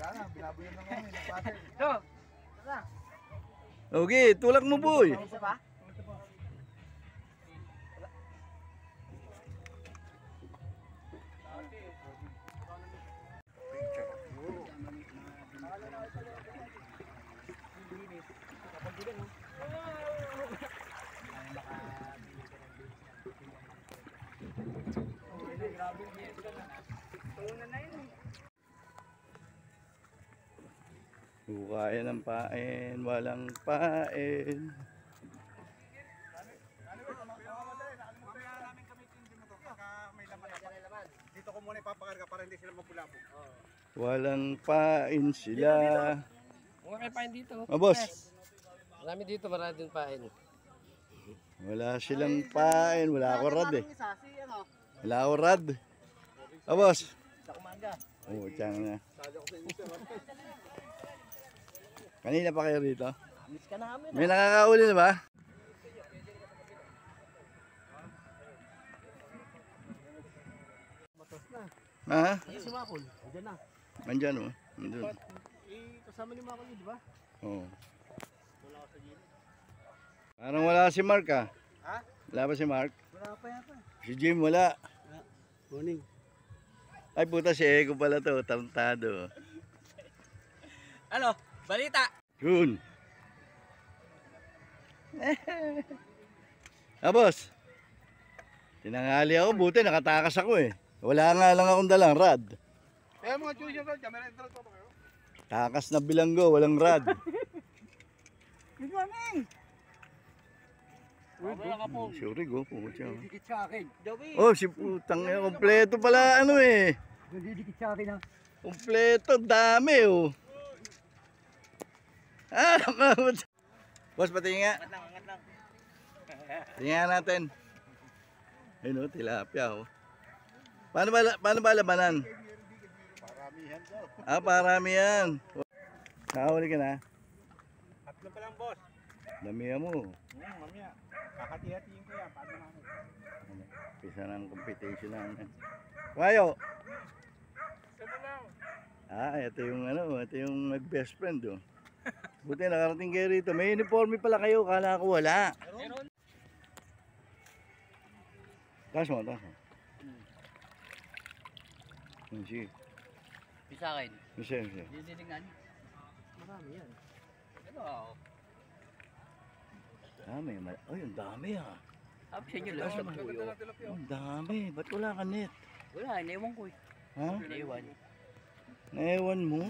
Wala na, binabuyan ng kami. Nagpatay. Ito. Tara. Okay, tulak mo boy. Isa pa? Kaya ng pain, walang pain. Dito ko muna ipapakarga para hindi sila mapulabo. Walang pain sila. May pain dito. Boss. Marami dito, marami din pain. Wala silang pain. Wala ako rad eh. Wala ako rad. Boss. Sa umaga. Oo, tiyan na. Kanina pa kayo rito? Miss ka namin. May nakakauli na ba? Matos na. Ha? Si Makul, andyan na. Andyan o. Andun. Kasama ni Makul yun, di ba? Oo. Parang wala si Mark ah. Ha? Wala ba si Mark? Wala pa yata. Si Jim wala. Morning. Ay puta, si Eko pala to. Tarantado. Ano? Balita! Yun. Boss. Tinangali ako. Buti nakatakas ako eh. Wala nga lang akong dalang rad. Kaya mga choice yung camera intro pa kayo. Takas na bilanggo. Walang rad. Good morning! Wala ka po. Sure go. Pumunta ako. Didikit sa akin. Dawi. Oh, si putang ina. Kompleto pala ano eh. Didikit sa akin ha. Kompleto. Dami oh. Ah, boss, patingin nga. Angat lang. Tingnan natin. Ayun o, tilapia o. Paano ba labanan? Paramihan daw. Paramihan. Nakahuli ka na. Tatlo pa lang, boss. Damihan mo. Mamaya. Kakati-hatiin ko yan. Paano namin? Pisa ng competition namin. Kayo. Ito yung ito yung nag-best friend o. Buti nakarating kayo rito. May uniforme pala kayo. Kala ko wala. Meron. Taas mo. Sige. Isa akin. Sige. Didilingan. Marami yan. Diba? Dami. Ay, ang dami ah. Option nyo lang sa buyo. Ang dami. Ba't wala ka net? Wala, naiwan ko eh. Ha? Naiwan. Naiwan mo?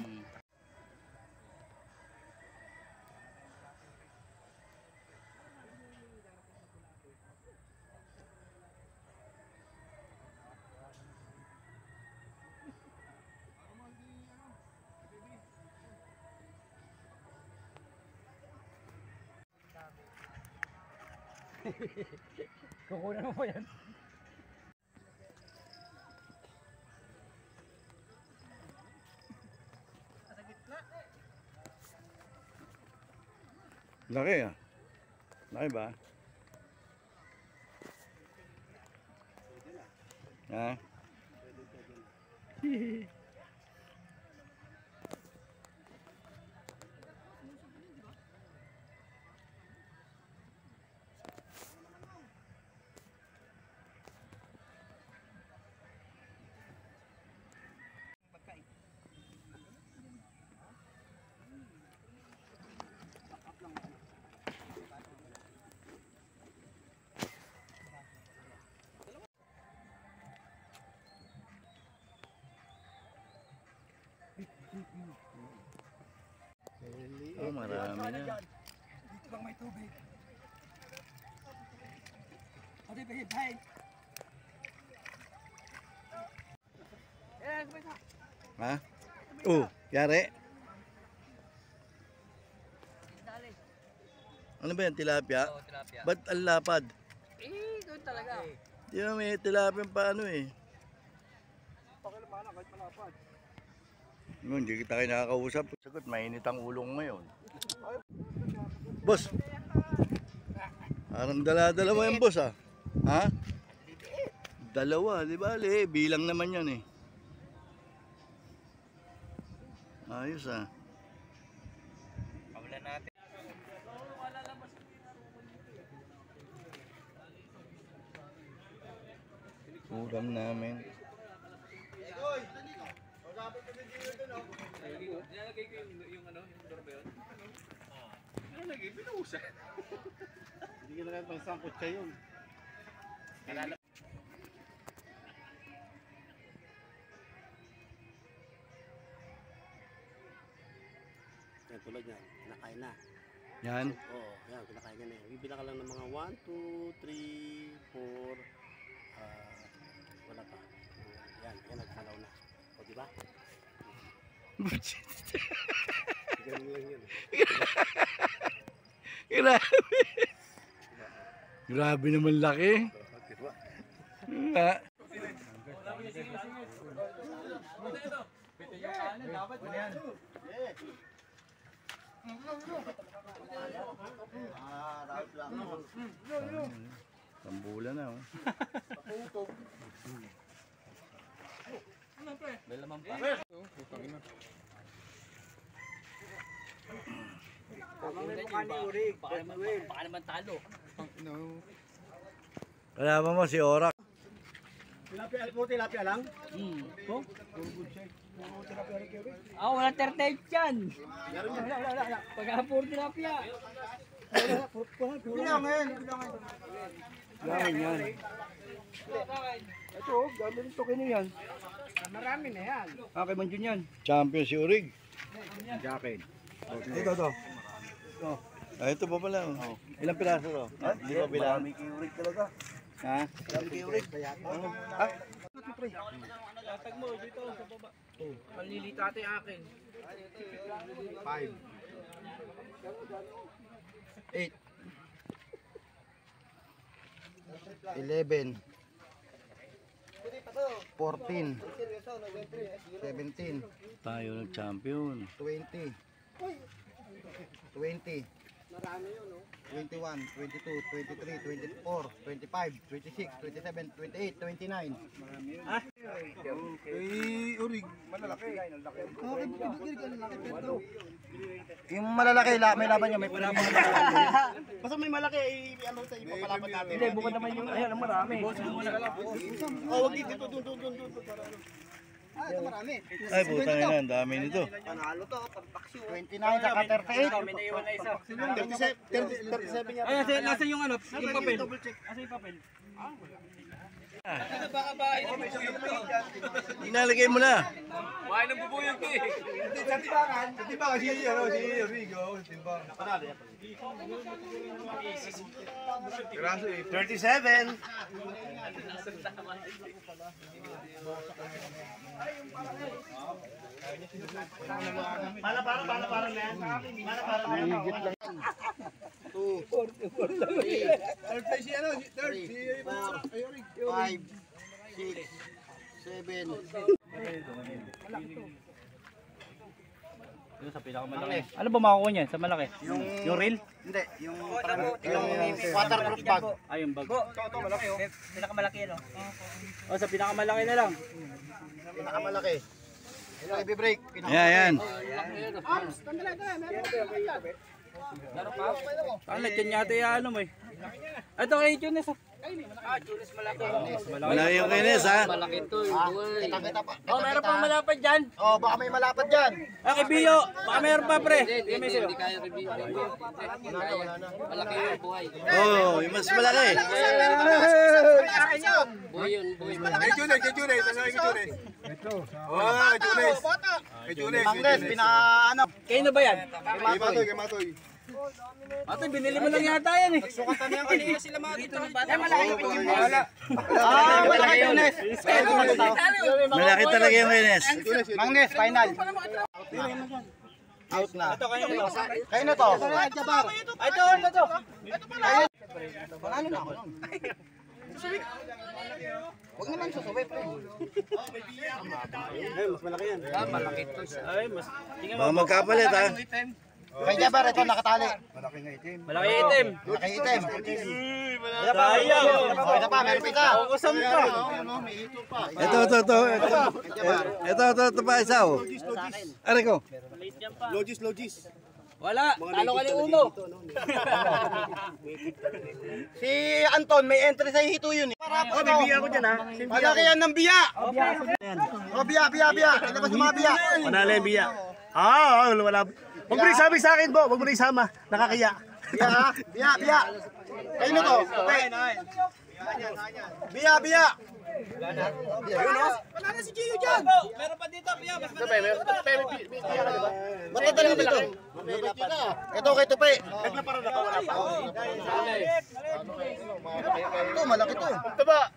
Kukunan mo yan. Laki ah. Laki ba? Ha? Oh, marami na. Dito lang may tubig. Ate, bahay. Kumita. Ha? Oh, yari. Ano ba yan, tilapia? Oo, tilapia. Ba't ang lapad? Doon talaga. Di ba may tilapia pa ano eh. Pakilamanan kahit malapad. Hindi kita kayo nakakausap. Sagot, mainit ang ulong ngayon. Boss, parang dala-dala mo yung boss ah. Ha? Dalawa, di ba? Bilang naman yan eh. Ayos ah. Kawalan natin. Ulam namin. Nilalagay ko yung ano, yung doorbell. Nalagay, pinuusan. Hindi ka na pang sangkot siya yun. Yan, tulad yan, kinakain na. Yan. Oo, yan, kinakain ka na yan. Bibila ka lang ng mga 1, 2, 3, 4, wala pa. Yan, yan, nagkalaw na. O, diba? Ganun lang yan. Grabe. Grabe naman laki. Diba? Ah. Tambulan na oh. May laman pa. Baka naman talo. Kalaban mo si Orak. Tilapia lang? Oh? Wala tertape dyan. Pagkapur tilapia. Bilangan. Yan, yan. Ito, gagawin ito kayo yan. Marami na yan. Kay Manjun yan. Champion si Urig. Jacket. Ito. Ito pa pala. Oh. Ilang piraso to? Hindi pa bilang. Marami kay Urig talaga. Ha? Marami kay Urig. Ha? Latag mo dito sa baba. Malilita ito yung akin. 5. 8. 11. 14. 17. Tayo nag-champion. 20. 20. 21, 22, 23, 24, 25, 26, 27, 28, 29. Urig, malalaki. Yung malalaki, may laban niya, may palaban. Basta may malaki, ano sa ipapalaban natin. Hindi, bukod naman yung ayan, marami. Wag dito, doon. Ito marami. Ay, putang ina, ang dami nito. Panalo to, pagpaksyo. 29 saka 38. May naiwan na isa. 37 yan. Ay, nasa yung ano, yung papel. Nasa yung papel. Baka ba, Inalagay mo na. Bahay ng bubuyog ko eh. Di ba kasi si Rigo, di ba? Graso eh. 37. Para na yan. Higit lang. 2 third si ano, third si 5 6 7. Yung sa pinakamalaki. Ano ba makukuha niyan sa malaki? Yung reel? Hindi, yung waterproof bag. Ay, yung bag. Ito malaki oh. Pinakamalaki ano? Oh, sa pinakamalaki na lang. Pinakamalaki. Yung i-break. Ayan, yan. Ano, dyan yata yung ano mo eh. Ito kay Tunes. Tunes malaki. Malaki yung kinis ha. Malaki to. Kita pa. Oh, meron pang malapad dyan. Oh, baka may malapad dyan. Ah, kay Bio. Baka meron pa pre. Hindi kaya kay Bio. Malaki yung buhay. Oh, yung mas malaki. Buhay yun, buhay. Kay Junes. Ano kay Junes? Ito. Oh, Junes. Kay Junes. Mangles, pinaano. Kayo na ba yan? Kay Matoy. Ate, binili mo lang yata yan eh. Sukatan na yan kanina sila mga dito. Ay, malaki yung picture mo. Malaki Junes. Malaki talaga yung kinis. Mangles, final. Out na. Kayo na to. Ay, ito. Panalo na ako nun. Huwag naman susuwi, pre. Ay, mas malaki yan. Malaki to. Ay, mas. Baka magkapalit ha. Kay Jabar, ito nakatali. Malaki itim. Malaki itim. Sayang. Ito pa, meron pa isa. Kusam ka. Ito pa isa oh. Are ko. Logis. Wala. Talo ka ni Uno. Si Anton, may entry sa hito yun eh. Oh, may biya ko dyan ha. Malaki yan ng biya. Oh, biya. Ilabas yung mga biya. Manala yung biya. Wala. Huwag mo rin sabi sa akin, Bo. Huwag mo rin isama. Nakakaya. Biya ha? Biya. Kayo na to. Okay. Biya. Wala na si Gio dyan. Meron pa dito, Pia. Mas Ba't nadali dito? Ito kay Tupi. Ito, malaki to.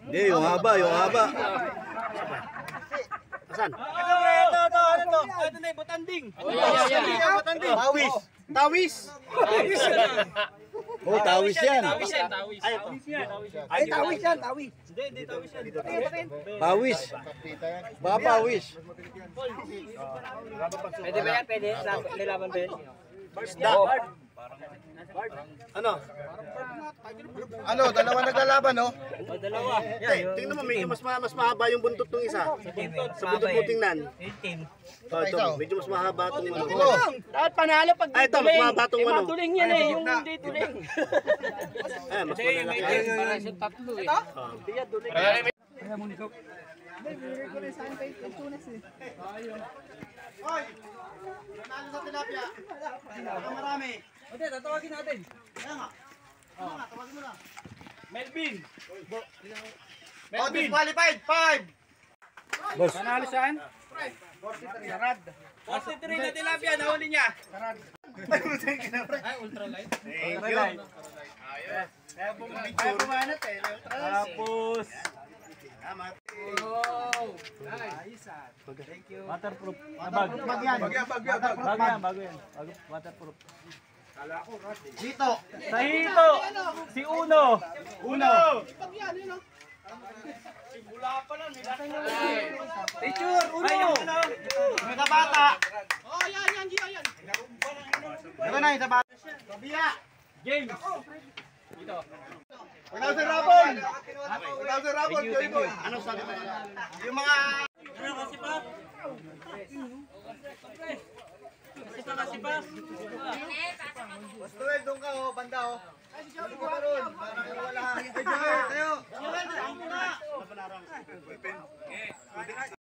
Hindi, yung haba. Saan? Ito na yung butanding. Tawis. Oh, tawis yan. Ay, tawis yan. Pawis. Pawis. Pwede ba yan? Pwede. Nilaban ba yan? Ano, dalawa naglalaban, no? Dalawa. Tingnan mo, medyo mas mahaba yung buntot ng isa. Sa buntot mo tingnan. Ito, medyo mas mahaba itong ano. Ito. Dapat panalo pag Ay, ito, mas mahaba itong ano. duling yan eh, yung hindi duling. Ay, mas malalaki. Para sa tatlo eh. Hoy! Nanalo sa tilapia. Marami. Ate, tatawagin natin. Kaya nga. Tawagin mo na. Melvin. Oh, disqualified. 5. Panalo saan? 43 na tilapia, nahuli niya. Ay, ultralight. Ultralight. Kaya bumanat eh. Tapos. Waterproof. Bag yan. Bago yan. Waterproof. Dito. Sa hito, si Uno. Picture, Uno. May kabata. Oh, yan. Ito na, isa bata. Biya. James. Wala sa rabon. Joy boy. Ano sabi mo? Yung mga... Joel, doon ka oh, banda oh. Ay, si Joel, wala. Ay, Joel, tayo. Joel, ang muna.